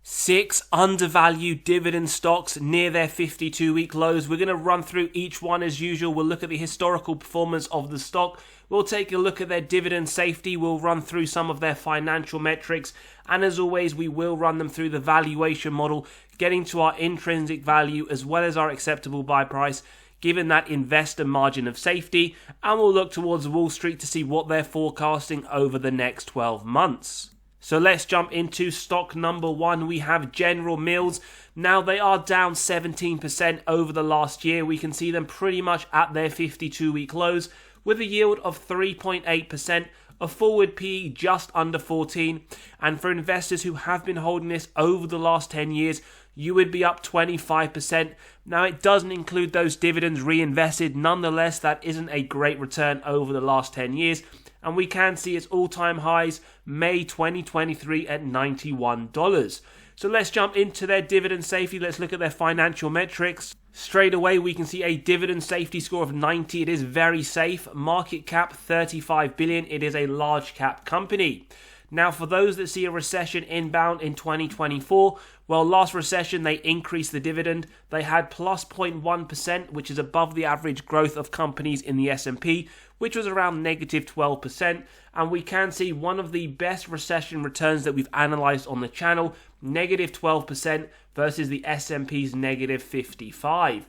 6 undervalued dividend stocks near their 52-week lows. We're going to run through each one as usual. We'll look at the historical performance of the stock. We'll take a look at their dividend safety. We'll run through some of their financial metrics. And as always, we will run them through the valuation model, getting to our intrinsic value as well as our acceptable buy price, given that investor margin of safety. And we'll look towards Wall Street to see what they're forecasting over the next 12 months. So let's jump into stock number 1. We have General Mills. Now they are down 17% over the last year. We can see them pretty much at their 52-week lows with a yield of 3.8%, a forward PE just under 14. And for investors who have been holding this over the last 10 years, you would be up 25%. Now it doesn't include those dividends reinvested. Nonetheless, that isn't a great return over the last 10 years. And we can see its all-time highs May 2023 at $91. So let's jump into their dividend safety. Let's look at their financial metrics. Straight away, we can see a dividend safety score of 90. It is very safe. Market cap 35 billion. It is a large cap company. Now, for those that see a recession inbound in 2024, well, last recession, they increased the dividend. They had plus 0.1%, which is above the average growth of companies in the S&P, which was around negative 12%. And we can see one of the best recession returns that we've analyzed on the channel, negative 12% versus the S&P's negative 55%.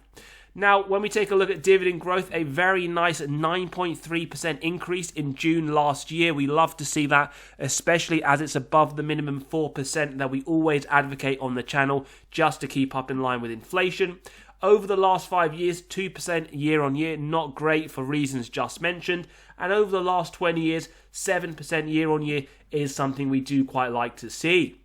Now, when we take a look at dividend growth, a very nice 9.3% increase in June last year. We love to see that, especially as it's above the minimum 4% that we always advocate on the channel just to keep up in line with inflation. Over the last 5 years, 2% year on year, not great for reasons just mentioned. And over the last 20 years, 7% year on year is something we do quite like to see.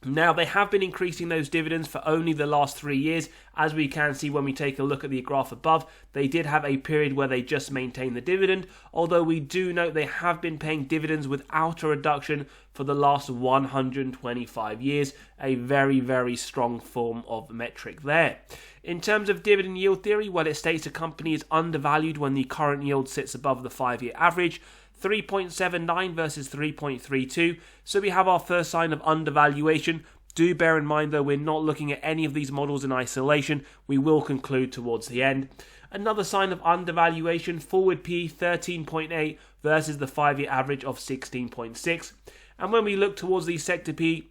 Now, they have been increasing those dividends for only the last 3 years. As we can see when we take a look at the graph above, they did have a period where they just maintained the dividend, although we do note they have been paying dividends without a reduction for the last 125 years. A very, very strong form of metric there. In terms of dividend yield theory, well, it states a company is undervalued when the current yield sits above the 5-year average. 3.79 versus 3.32. So we have our first sign of undervaluation. Do bear in mind though, we're not looking at any of these models in isolation. We will conclude towards the end. Another sign of undervaluation, forward P 13.8 versus the 5-year average of 16.6. And when we look towards the sector P,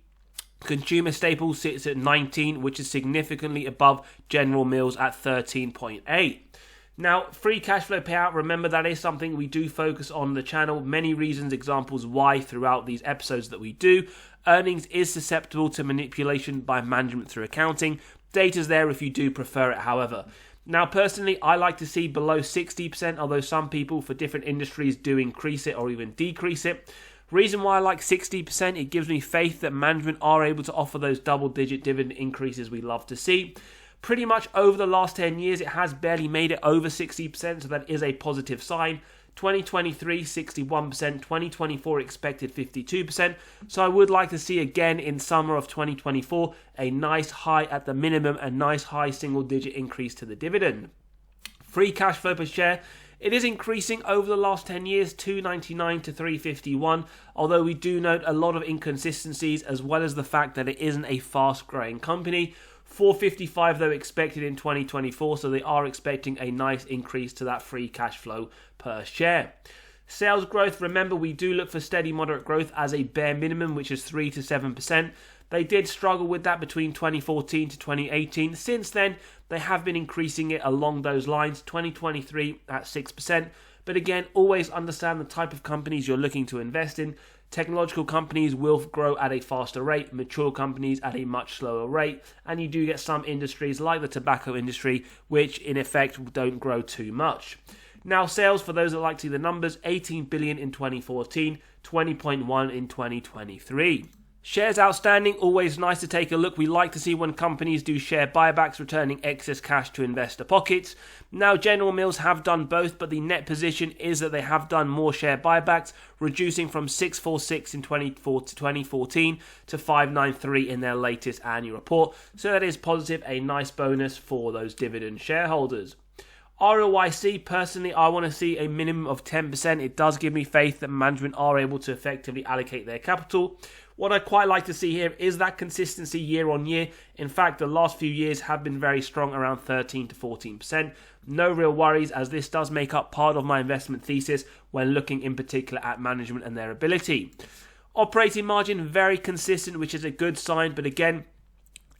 consumer staples sits at 19, which is significantly above General Mills at 13.8. Now, free cash flow payout, remember that is something we do focus on the channel. Many reasons, examples why throughout these episodes that we do. Earnings is susceptible to manipulation by management through accounting. Data's there if you do prefer it, however. Now, personally, I like to see below 60%, although some people for different industries do increase it or even decrease it. Reason why I like 60%, it gives me faith that management are able to offer those double-digit dividend increases we love to see. Pretty much over the last 10 years, it has barely made it over 60%, so that is a positive sign. 2023, 61%, 2024 expected 52%. So I would like to see again in summer of 2024, a nice high at the minimum, a nice high single-digit increase to the dividend. Free cash flow per share, it is increasing over the last 10 years, $2.99 to $3.51, although we do note a lot of inconsistencies as well as the fact that it isn't a fast-growing company. $4.55 though expected in 2024, so they are expecting a nice increase to that free cash flow per share. Sales growth, remember we do look for steady moderate growth as a bare minimum, which is 3 to 7%. They did struggle with that between 2014 to 2018. Since then, they have been increasing it along those lines, 2023 at 6%. But again, always understand the type of companies you're looking to invest in. Technological companies will grow at a faster rate, mature companies at a much slower rate, and you do get some industries like the tobacco industry, which in effect don't grow too much. Now sales, for those that like to see the numbers, 18 billion in 2014, 20.1 in 2023. Shares outstanding, always nice to take a look. We like to see when companies do share buybacks, returning excess cash to investor pockets. Now, General Mills have done both, but the net position is that they have done more share buybacks, reducing from 646 in 2014 to 593 in their latest annual report. So that is positive, a nice bonus for those dividend shareholders. ROIC, personally, I want to see a minimum of 10%. It does give me faith that management are able to effectively allocate their capital. What I quite like to see here is that consistency year on year. In fact, the last few years have been very strong, around 13 to 14%. No real worries, as this does make up part of my investment thesis when looking in particular at management and their ability. Operating margin, very consistent, which is a good sign, but again,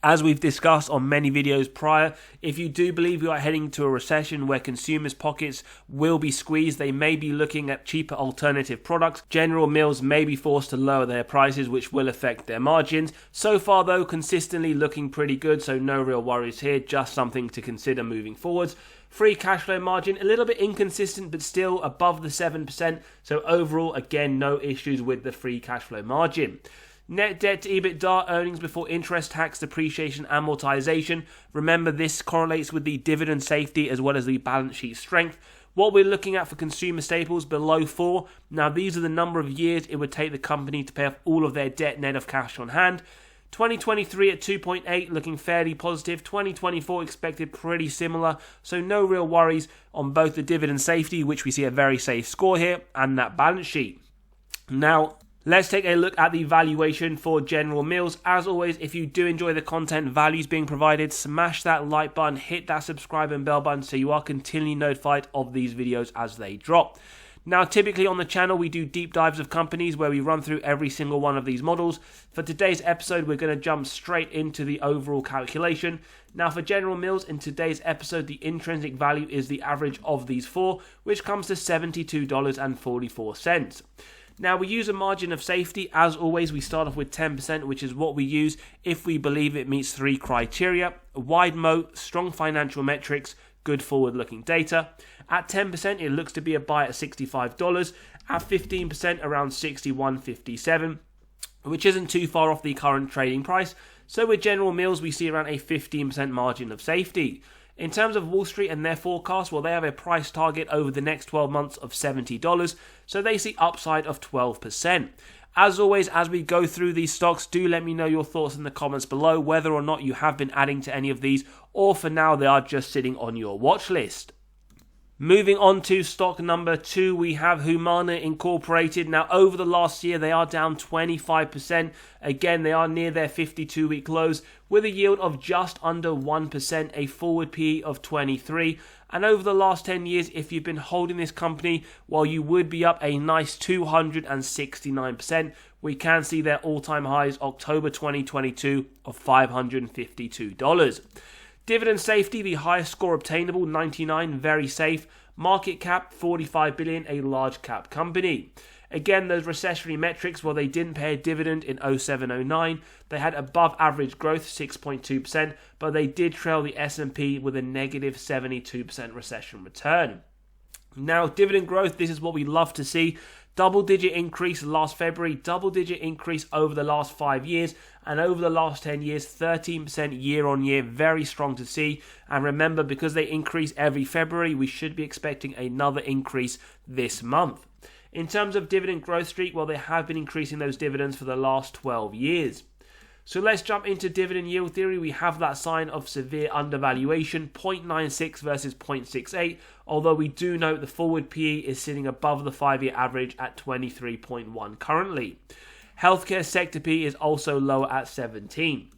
as we've discussed on many videos prior, if you do believe we are heading to a recession where consumers' pockets will be squeezed, they may be looking at cheaper alternative products. General Mills may be forced to lower their prices, which will affect their margins. So far though, consistently looking pretty good, so no real worries here, just something to consider moving forwards. Free cash flow margin, a little bit inconsistent, but still above the 7%. So overall, again, no issues with the free cash flow margin. Net debt to EBITDA, earnings before interest, tax, depreciation, amortization. Remember, this correlates with the dividend safety as well as the balance sheet strength. What we're looking at for consumer staples, below 4. Now, these are the number of years it would take the company to pay off all of their debt net of cash on hand. 2023 at 2.8, looking fairly positive. 2024 expected pretty similar, so no real worries on both the dividend safety, which we see a very safe score here, and that balance sheet. Now, let's take a look at the valuation for General Mills. As always, if you do enjoy the content, values being provided, smash that like button, hit that subscribe and bell button so you are continually notified of these videos as they drop. Now, typically on the channel, we do deep dives of companies where we run through every single one of these models. For today's episode, we're going to jump straight into the overall calculation. Now, for General Mills, in today's episode, the intrinsic value is the average of these four, which comes to $72.44. Now, we use a margin of safety. As always, we start off with 10%, which is what we use if we believe it meets 3 criteria: a wide moat, strong financial metrics, good forward-looking data. At 10%, it looks to be a buy at $65. At 15%, around $61.57, which isn't too far off the current trading price. So with General Mills, we see around a 15% margin of safety. In terms of Wall Street and their forecast, well, they have a price target over the next 12 months of $70, so they see upside of 12%. As always, as we go through these stocks, do let me know your thoughts in the comments below, whether or not you have been adding to any of these, or for now they are just sitting on your watch list. Moving on to stock number 2, we have Humana Incorporated. Now, over the last year, they are down 25%. Again, they are near their 52-week lows with a yield of just under 1%, a forward PE of 23. And over the last 10 years, if you've been holding this company, well, you would be up a nice 269%. We can see their all-time highs, October 2022, of $552. Dividend safety, the highest score obtainable, 99, very safe. Market cap, $45 billion, a large cap company. Again, those recessionary metrics, well, they didn't pay a dividend in 07-09. They had above average growth, 6.2%, but they did trail the S&P with a negative 72% recession return. Now, dividend growth, this is what we love to see. Double-digit increase last February, double-digit increase over the last 5 years, and over the last 10 years, 13% year-on-year, very strong to see. And remember, because they increase every February, we should be expecting another increase this month. In terms of dividend growth streak, well, they have been increasing those dividends for the last 12 years. So let's jump into dividend yield theory. We have that sign of severe undervaluation, 0.96 versus 0.68, although we do note the forward PE is sitting above the 5-year average at 23.1 currently. Healthcare sector PE is also lower at 17.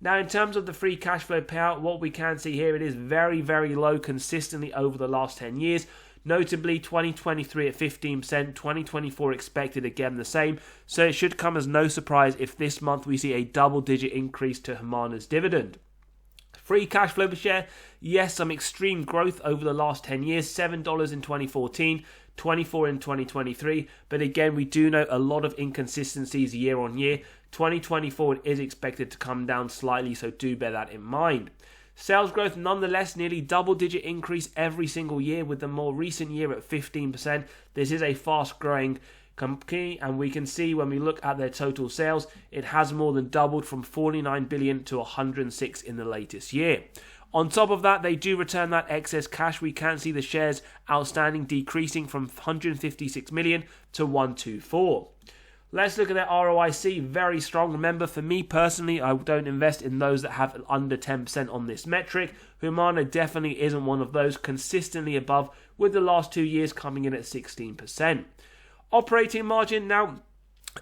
Now, in terms of the free cash flow payout, what we can see here, it is very, very low consistently over the last 10 years. Notably, 2023 at 15%, 2024 expected again the same, so it should come as no surprise if this month we see a double-digit increase to Humana's dividend. Free cash flow per share, yes, some extreme growth over the last 10 years, $7 in 2014, $24 in 2023, but again, we do note a lot of inconsistencies year on year. 2024 is expected to come down slightly, so do bear that in mind. Sales growth, nonetheless, nearly double-digit increase every single year, with the more recent year at 15%. This is a fast-growing company, and we can see when we look at their total sales, it has more than doubled from $49 billion to $106 in the latest year. On top of that, they do return that excess cash. We can see the shares outstanding decreasing from 156 million to 124. Let's look at their ROIC, very strong. Remember, for me personally, I don't invest in those that have under 10% on this metric. Humana definitely isn't one of those, consistently above, with the last 2 years coming in at 16%. Operating margin, now,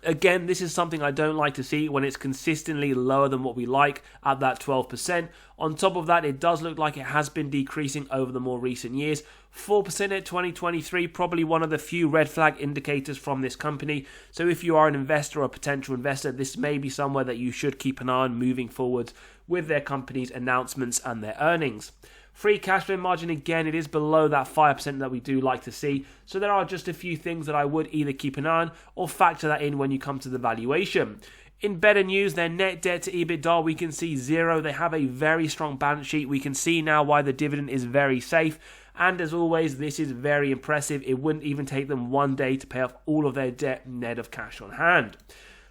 Again, this is something I don't like to see when it's consistently lower than what we like at that 12%. On top of that, it does look like it has been decreasing over the more recent years. 4% at 2023, probably one of the few red flag indicators from this company. So if you are an investor or a potential investor, this may be somewhere that you should keep an eye on moving forward with their company's announcements and their earnings. Free cash flow margin, again, it is below that 5% that we do like to see. So there are just a few things that I would either keep an eye on or factor that in when you come to the valuation. In better news, their net debt to EBITDA, we can see 0. They have a very strong balance sheet. We can see now why the dividend is very safe. And as always, this is very impressive. It wouldn't even take them one day to pay off all of their debt net of cash on hand.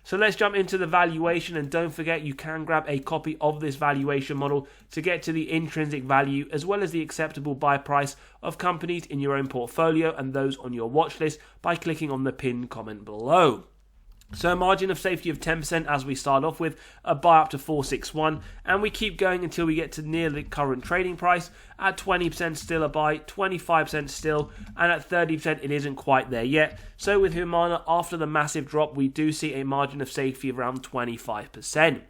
So let's jump into the valuation, and don't forget you can grab a copy of this valuation model to get to the intrinsic value as well as the acceptable buy price of companies in your own portfolio and those on your watch list by clicking on the pinned comment below. So a margin of safety of 10% as we start off with, a buy up to 461, and we keep going until we get to near the current trading price. At 20% still a buy, 25% still, and at 30% it isn't quite there yet. So with Humana, after the massive drop, we do see a margin of safety of around 25%.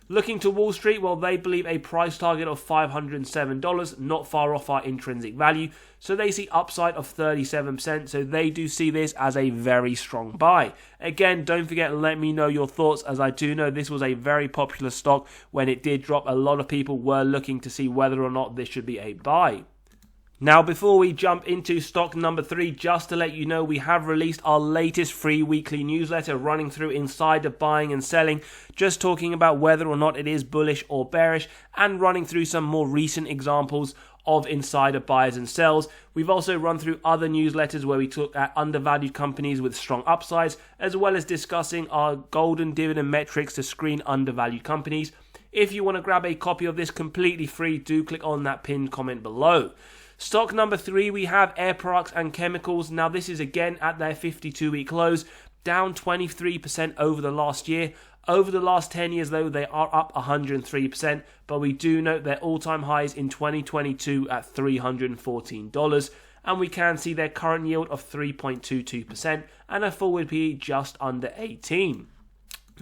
Looking to Wall Street, well, they believe a price target of $507, not far off our intrinsic value. So they see upside of 37%, so they do see this as a very strong buy. Again, don't forget, let me know your thoughts, as I do know this was a very popular stock when it did drop. A lot of people were looking to see whether or not this should be a buy. Now, before we jump into stock number 3, just to let you know, we have released our latest free weekly newsletter running through insider buying and selling, just talking about whether or not it is bullish or bearish, and running through some more recent examples of insider buys and sells. We've also run through other newsletters where we look at undervalued companies with strong upsides, as well as discussing our golden dividend metrics to screen undervalued companies. If you want to grab a copy of this completely free, do click on that pinned comment below. Stock number 3, we have Air Products and Chemicals. Now this is again at their 52-week lows, down 23% over the last year. Over the last 10 years though, they are up 103%, but we do note their all-time highs in 2022 at $314. And we can see their current yield of 3.22% and a forward PE just under 18.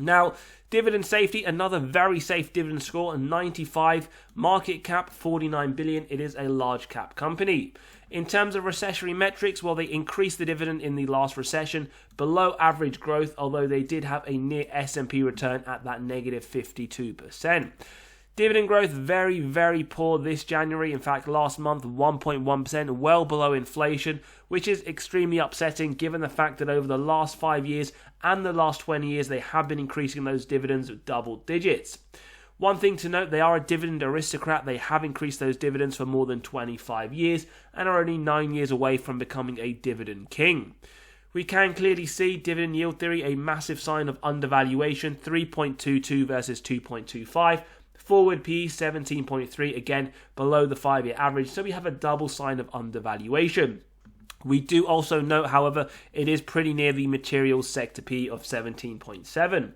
Now, dividend safety, another very safe dividend score, a 95, market cap 49 billion. It is a large cap company. In terms of recessionary metrics, well, they increased the dividend in the last recession, below average growth, although they did have a near S&P return at that negative 52%. Dividend growth very, very poor this January. In fact, last month, 1.1%, well below inflation, which is extremely upsetting given the fact that over the last 5 years and the last 20 years, they have been increasing those dividends with double digits. One thing to note, they are a dividend aristocrat. They have increased those dividends for more than 25 years and are only 9 years away from becoming a dividend king. We can clearly see dividend yield theory, a massive sign of undervaluation, 3.22 versus 2.25. Forward PE 17.3, again below the 5-year average, so we have a double sign of undervaluation. We do also note, however, it is pretty near the materials sector PE of 17.7.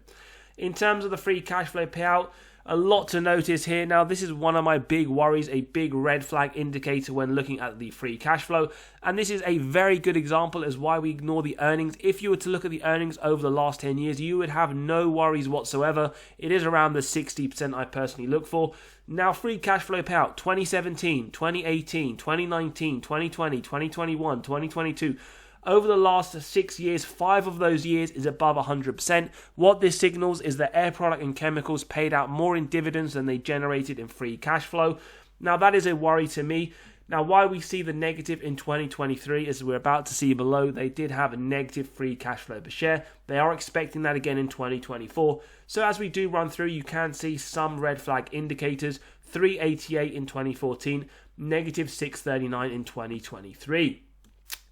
In terms of the free cash flow payout, a lot to notice here. Now, this is one of my big worries, a big red flag indicator when looking at the free cash flow. And this is a very good example as why we ignore the earnings. If you were to look at the earnings over the last 10 years, you would have no worries whatsoever. It is around the 60% I personally look for. Now, free cash flow payout, 2017, 2018, 2019, 2020, 2021, 2022. Over the last 6 years, 5 of those years is above 100%. What this signals is that Air Product and Chemicals paid out more in dividends than they generated in free cash flow. Now, that is a worry to me. Now, why we see the negative in 2023, as we're about to see below, they did have a negative free cash flow per share. They are expecting that again in 2024. So as we do run through, you can see some red flag indicators, 388 in 2014, negative 639 in 2023.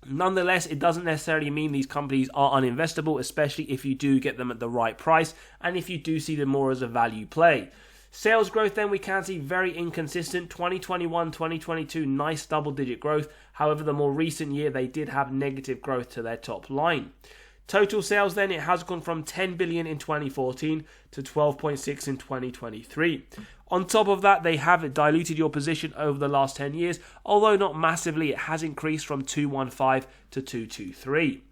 Nonetheless, it doesn't necessarily mean these companies are uninvestable, especially if you do get them at the right price and if you do see them more as a value play. Sales growth then we can see very inconsistent. 2021, 2022, nice double-digit growth. However, the more recent year, they did have negative growth to their top line. Total sales then, it has gone from 10 billion in 2014 to 12.6 in 2023. On top of that, they have diluted your position over the last 10 years, although not massively. It has increased from 215 to 223.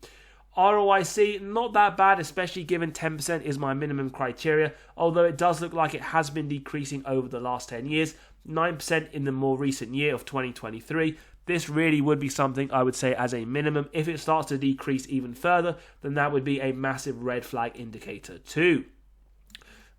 ROIC, not that bad, especially given 10% is my minimum criteria, although it does look like it has been decreasing over the last 10 years, 9% in the more recent year of 2023. This really would be something I would say as a minimum. If it starts to decrease even further, then that would be a massive red flag indicator too.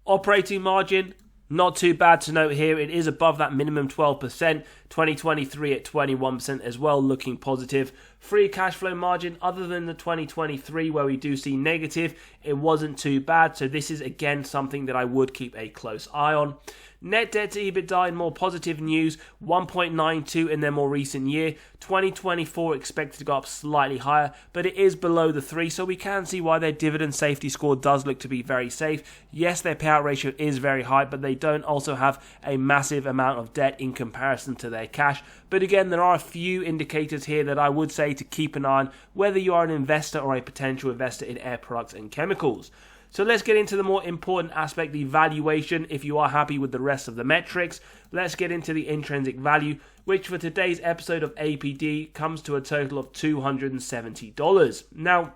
Operating margin, not too bad to note here. It is above that minimum 12%, 2023 at 21% as well, looking positive. Free cash flow margin, other than the 2023 where we do see negative, it wasn't too bad. So this is again something that I would keep a close eye on. Net debt to EBITDA in more positive news, 1.92 in their more recent year. 2024 expected to go up slightly higher, but it is below the 3, so we can see why their dividend safety score does look to be very safe. Yes, their payout ratio is very high, but they don't also have a massive amount of debt in comparison to their cash. But again, there are a few indicators here that I would say to keep an eye on, whether you are an investor or a potential investor in air products and chemicals. So let's get into the more important aspect, the valuation. If you are happy with the rest of the metrics, let's get into the intrinsic value, which for today's episode of APD comes to a total of $270. Now,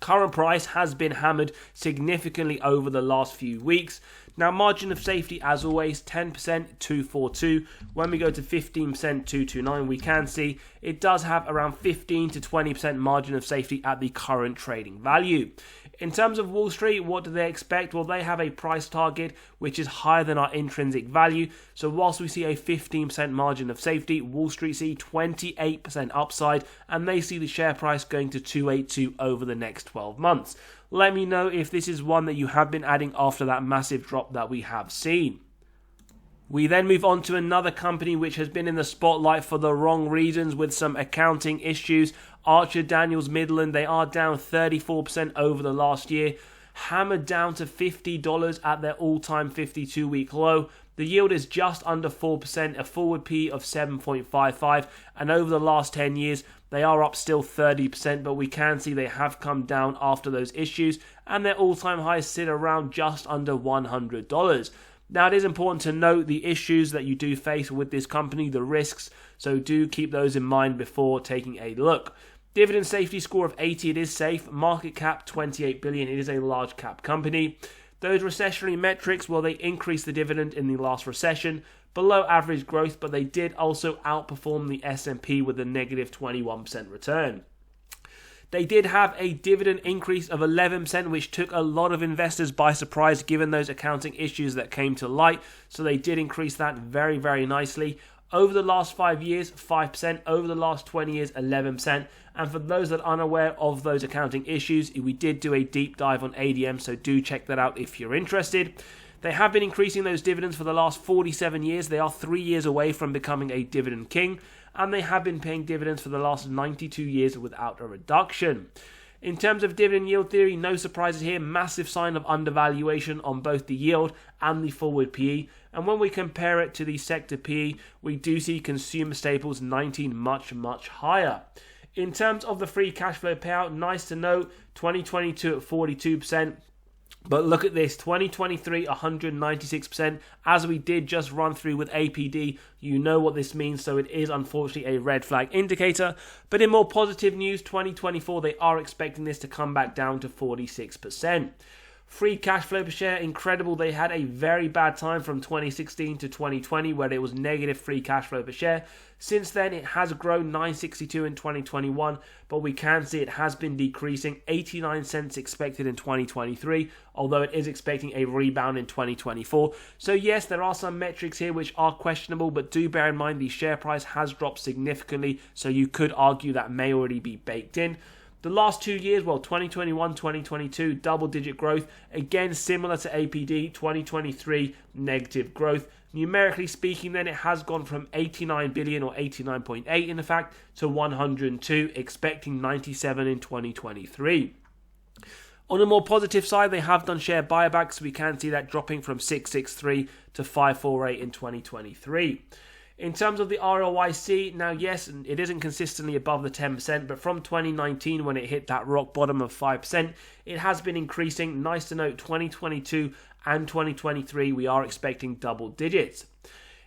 current price has been hammered significantly over the last few weeks. Now, margin of safety, as always, 10%, 242. When we go to 15%, 229, we can see it does have around 15 to 20% margin of safety at the current trading value. In terms of Wall Street, what do they expect? Well, they have a price target which is higher than our intrinsic value. So whilst we see a 15% margin of safety, Wall Street see 28% upside, and they see the share price going to 282 over the next 12 months. Let me know if this is one that you have been adding after that massive drop that we have seen. We then move on to another company which has been in the spotlight for the wrong reasons with some accounting issues. Archer-Daniels-Midland, they are down 34% over the last year, hammered down to $50 at their all-time 52-week low. The yield is just under 4%, a forward P of 7.55, and over the last 10 years, they are up still 30%, but we can see they have come down after those issues, and their all-time highs sit around just under $100. Now, it is important to note the issues that you do face with this company, the risks, so do keep those in mind before taking a look. Dividend safety score of 80, it is safe. Market cap, 28 billion, it is a large cap company. Those recessionary metrics, well, they increased the dividend in the last recession, below average growth, but they did also outperform the S&P with a negative 21% return. They did have a dividend increase of 11%, which took a lot of investors by surprise given those accounting issues that came to light. So they did increase that very, very nicely. Over the last 5 years, 5%. Over the last 20 years, 11%. And for those that are unaware of those accounting issues, we did do a deep dive on ADM, so do check that out if you're interested. They have been increasing those dividends for the last 47 years. They are 3 years away from becoming a dividend king. And they have been paying dividends for the last 92 years without a reduction. In terms of dividend yield theory, no surprises here. Massive sign of undervaluation on both the yield and the forward PE. And when we compare it to the sector PE, we do see consumer staples 19 much, much higher. In terms of the free cash flow payout, nice to note, 2022 at 42%. But look at this, 2023, 196%. As we did just run through with APD, you know what this means, so it is unfortunately a red flag indicator. But in more positive news, 2024, they are expecting this to come back down to 46%. Free cash flow per share, incredible. They had a very bad time from 2016 to 2020 where it was negative free cash flow per share. Since then, it has grown 9.62 in 2021, but we can see it has been decreasing. 89 cents expected in 2023, although it is expecting a rebound in 2024. So yes, there are some metrics here which are questionable, but do bear in mind the share price has dropped significantly, so you could argue that may already be baked in. The last 2 years, well, 2021, 2022, double-digit growth. Again, similar to APD, 2023, negative growth. Numerically speaking, then, it has gone from 89 billion, or 89.8 in fact, to 102, expecting 97 in 2023. On a more positive side, they have done share buybacks. We can see that dropping from 663 to 548 in 2023. In terms of the ROIC, now yes, it isn't consistently above the 10%, but from 2019 when it hit that rock bottom of 5%, it has been increasing. Nice to note, 2022 and 2023, we are expecting double digits.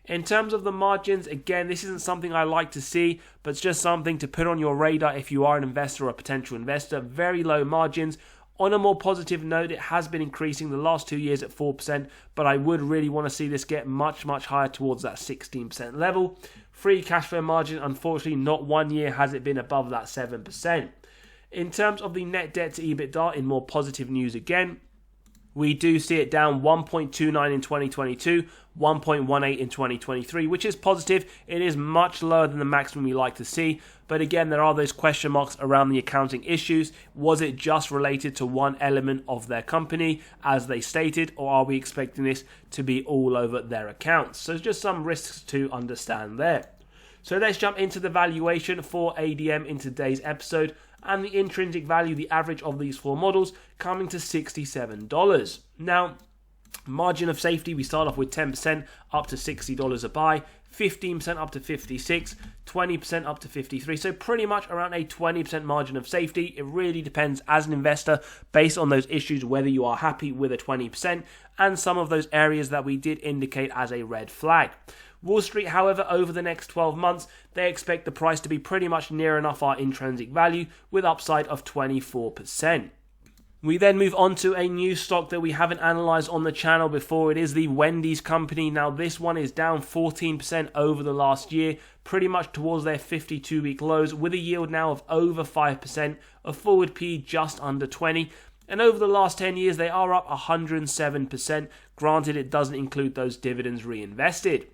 In terms of the margins, again, this isn't something I like to see, but it's just something to put on your radar if you are an investor or a potential investor. Very low margins. On a more positive note, it has been increasing the last 2 years at 4%, but I would really want to see this get much, much higher towards that 16% level. Free cash flow margin, unfortunately, not 1 year has it been above that 7%. In terms of the net debt to EBITDA, in more positive news again, we do see it down 1.29 in 2022, 1.18 in 2023, which is positive. It is much lower than the maximum we like to see. But again, there are those question marks around the accounting issues. Was it just related to one element of their company, as they stated, or are we expecting this to be all over their accounts? So just some risks to understand there. So let's jump into the valuation for ADM in today's episode. And the intrinsic value, the average of these four models, coming to $67. Now, margin of safety, we start off with 10% up to $60 a buy, 15% up to $56, 20% up to $53. So pretty much around a 20% margin of safety. It really depends as an investor based on those issues whether you are happy with a 20% and some of those areas that we did indicate as a red flag. Wall Street, however, over the next 12 months, they expect the price to be pretty much near enough our intrinsic value with upside of 24%. We then move on to a new stock that we haven't analysed on the channel before. It is the Wendy's company. Now, this one is down 14% over the last year, pretty much towards their 52-week lows, with a yield now of over 5%, a forward P just under 20. And over the last 10 years, they are up 107%. Granted, it doesn't include those dividends reinvested.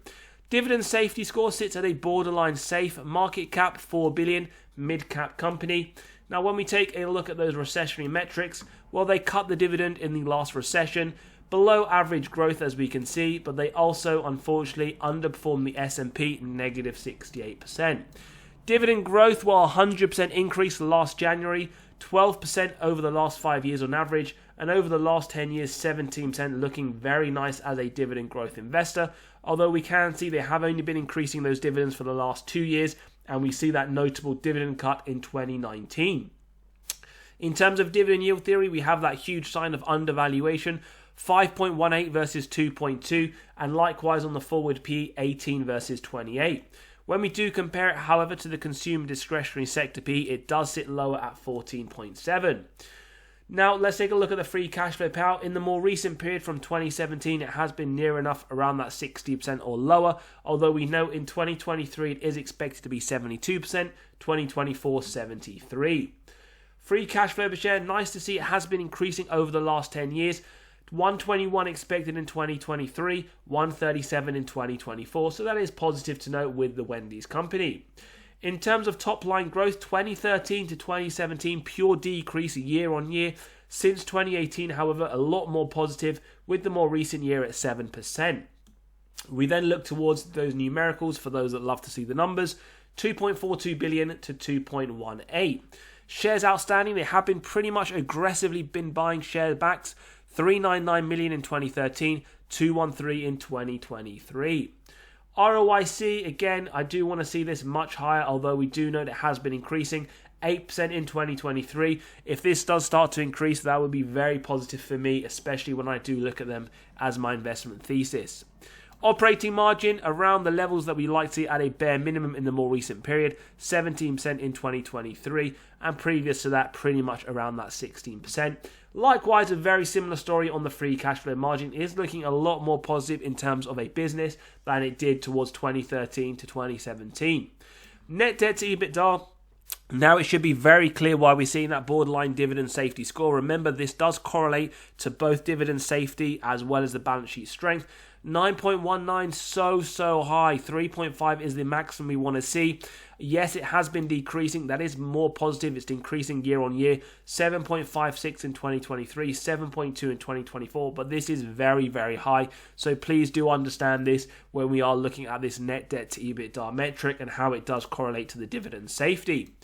Dividend safety score sits at a borderline safe, market cap 4 billion, mid-cap company. Now, when we take a look at those recessionary metrics, well, they cut the dividend in the last recession, below average growth as we can see, but they also, unfortunately, underperformed the S&P, negative 68%. Dividend growth, well, 100% increase last January, 12% over the last 5 years on average, and over the last 10 years, 17%, looking very nice as a dividend growth investor. Although we can see they have only been increasing those dividends for the last 2 years, and we see that notable dividend cut in 2019. In terms of dividend yield theory, we have that huge sign of undervaluation, 5.18 versus 2.2, and likewise on the forward P, 18 versus 28. When we do compare it, however, to the consumer discretionary sector P, it does sit lower at 14.7. Now, let's take a look at the free cash flow payout. In the more recent period from 2017, it has been near enough around that 60% or lower, although we know in 2023 it is expected to be 72%, 2024 73%. Free cash flow per share, nice to see it has been increasing over the last 10 years. 121 expected in 2023, 137 in 2024, so that is positive to note with the Wendy's company. In terms of top line growth, 2013 to 2017, pure decrease year on year. Since 2018, however, a lot more positive with the more recent year at 7%. We then look towards those numericals for those that love to see the numbers, 2.42 billion to 2.18. Shares outstanding, they have been pretty much aggressively been buying share backs, 399 million in 2013, 213 in 2023. ROIC, again, I do want to see this much higher, although we do know that it has been increasing, 8% in 2023. If this does start to increase, that would be very positive for me, especially when I do look at them as my investment thesis. Operating margin around the levels that we like to see at a bare minimum in the more recent period, 17% in 2023, and previous to that, pretty much around that 16%. Likewise, a very similar story on the free cash flow margin. It is looking a lot more positive in terms of a business than it did towards 2013 to 2017. Net debt to EBITDA, now it should be very clear why we're seeing that borderline dividend safety score. Remember, this does correlate to both dividend safety as well as the balance sheet strength. 9.19, so high. 3.5 is the maximum we want to see. Yes, it has been decreasing. That is more positive. It's increasing year on year. 7.56 in 2023, 7.2 in 2024. But this is very, very high. So please do understand this when we are looking at this net debt to EBITDA metric and how it does correlate to the dividend safety.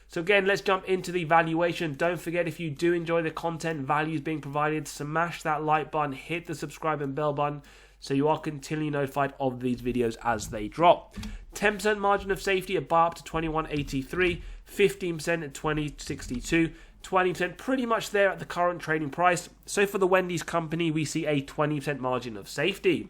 So again, let's jump into the valuation. Don't forget, if you do enjoy the content, values being provided, smash that like button, hit the subscribe and bell button, so you are continually notified of these videos as they drop. 10% margin of safety, a buy up to 21.83, 15% at 20.62, 20% pretty much there at the current trading price. So for the Wendy's company, we see a 20% margin of safety.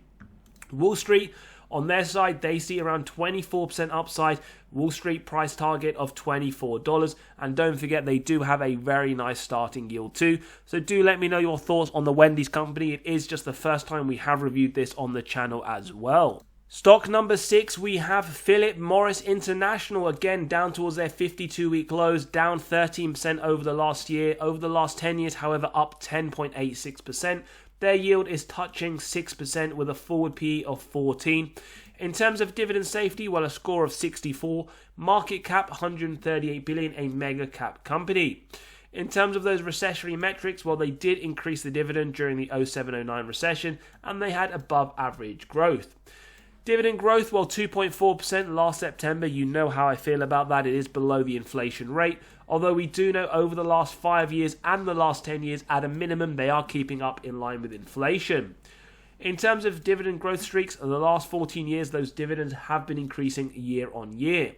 Wall Street, On their side, they see around 24% upside, Wall Street price target of $24. And don't forget, they do have a very nice starting yield too. So do let me know your thoughts on the Wendy's company. It is just the first time we have reviewed this on the channel as well. Stock number 6, we have Philip Morris International, again down towards their 52-week lows, down 13% over the last year. Over the last 10 years, however, up 10.86%. Their yield is touching 6% with a forward PE of 14. In terms of dividend safety, well, a score of 64. Market cap 138 billion, a mega cap company. In terms of those recessionary metrics, well, they did increase the dividend during the 07-09 recession, and they had above average growth. Dividend growth, well, 2.4% last September. You know how I feel about that. It is below the inflation rate. Although we do know over the last 5 years and the last 10 years, at a minimum, they are keeping up in line with inflation. In terms of dividend growth streaks, in the last 14 years, those dividends have been increasing year on year.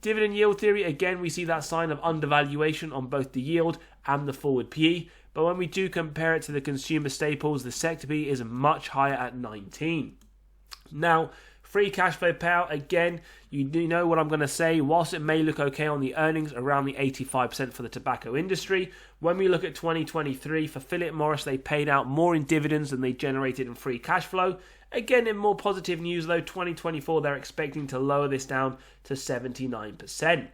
Dividend yield theory, again, we see that sign of undervaluation on both the yield and the forward PE. But when we do compare it to the consumer staples, the sector PE is much higher at 19. Now, free cash flow payout, again, you do know what I'm going to say. Whilst it may look okay on the earnings, around the 85% for the tobacco industry, when we look at 2023, for Philip Morris, they paid out more in dividends than they generated in free cash flow. Again, in more positive news though, 2024, they're expecting to lower this down to 79%.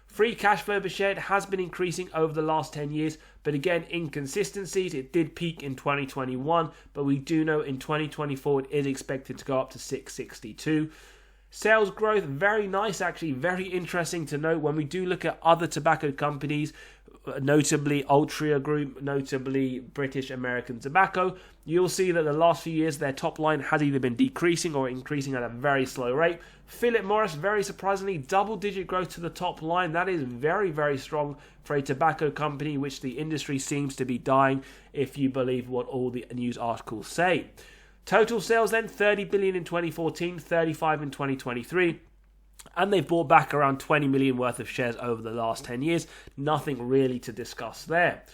Free cash flow per share has been increasing over the last 10 years, but again, inconsistencies. It did peak in 2021, but we do know in 2024 it is expected to go up to 662. Sales growth, very nice actually, very interesting to note when we do look at other tobacco companies, notably Altria Group, notably British American Tobacco. You'll see that the last few years their top line has either been decreasing or increasing at a very slow rate. Philip Morris, very surprisingly, double-digit growth to the top line. That is very, very strong for a tobacco company, which the industry seems to be dying, if you believe what all the news articles say. Total sales then, 30 billion in 2014, 35 in 2023. And they've bought back around 20 million worth of shares over the last 10 years. Nothing really to discuss there.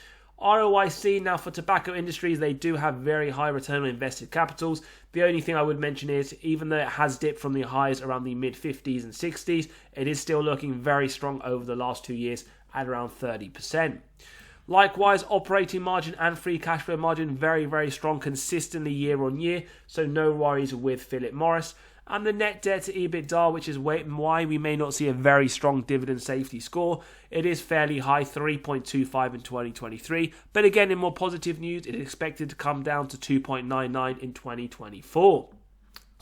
ROIC, now for tobacco industries, they do have very high return on invested capitals. The only thing I would mention is, even though it has dipped from the highs around the mid-50s and 60s, it is still looking very strong over the last 2 years at around 30%. Likewise, operating margin and free cash flow margin, very, very strong consistently year on year. So no worries with Philip Morris. And the net debt to EBITDA, which is why we may not see a very strong dividend safety score. It is fairly high, 3.25 in 2023. But again, in more positive news, it is expected to come down to 2.99 in 2024.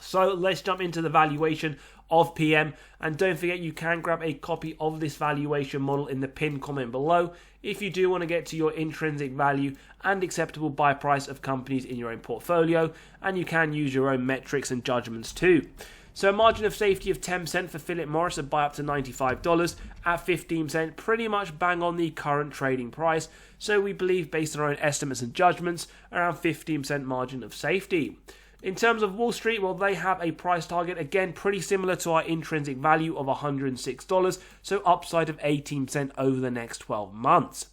So let's jump into the valuation of PM. And don't forget, you can grab a copy of this valuation model in the pinned comment below if you do want to get to your intrinsic value and acceptable buy price of companies in your own portfolio. And you can use your own metrics and judgments too. So a margin of safety of 10% for Philip Morris, a buy up to $95 at 15%, pretty much bang on the current trading price. So we believe, based on our own estimates and judgments, around 15% margin of safety. In terms of Wall Street, well, they have a price target, again, pretty similar to our intrinsic value of $106, so upside of 18% over the next 12 months.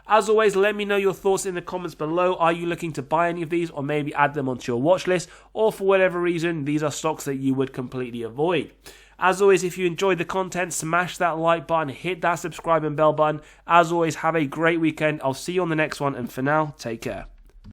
As always, let me know your thoughts in the comments below. Are you looking to buy any of these or maybe add them onto your watch list? Or for whatever reason, these are stocks that you would completely avoid. As always, if you enjoyed the content, smash that like button, hit that subscribe and bell button. As always, have a great weekend. I'll see you on the next one, and for now, take care.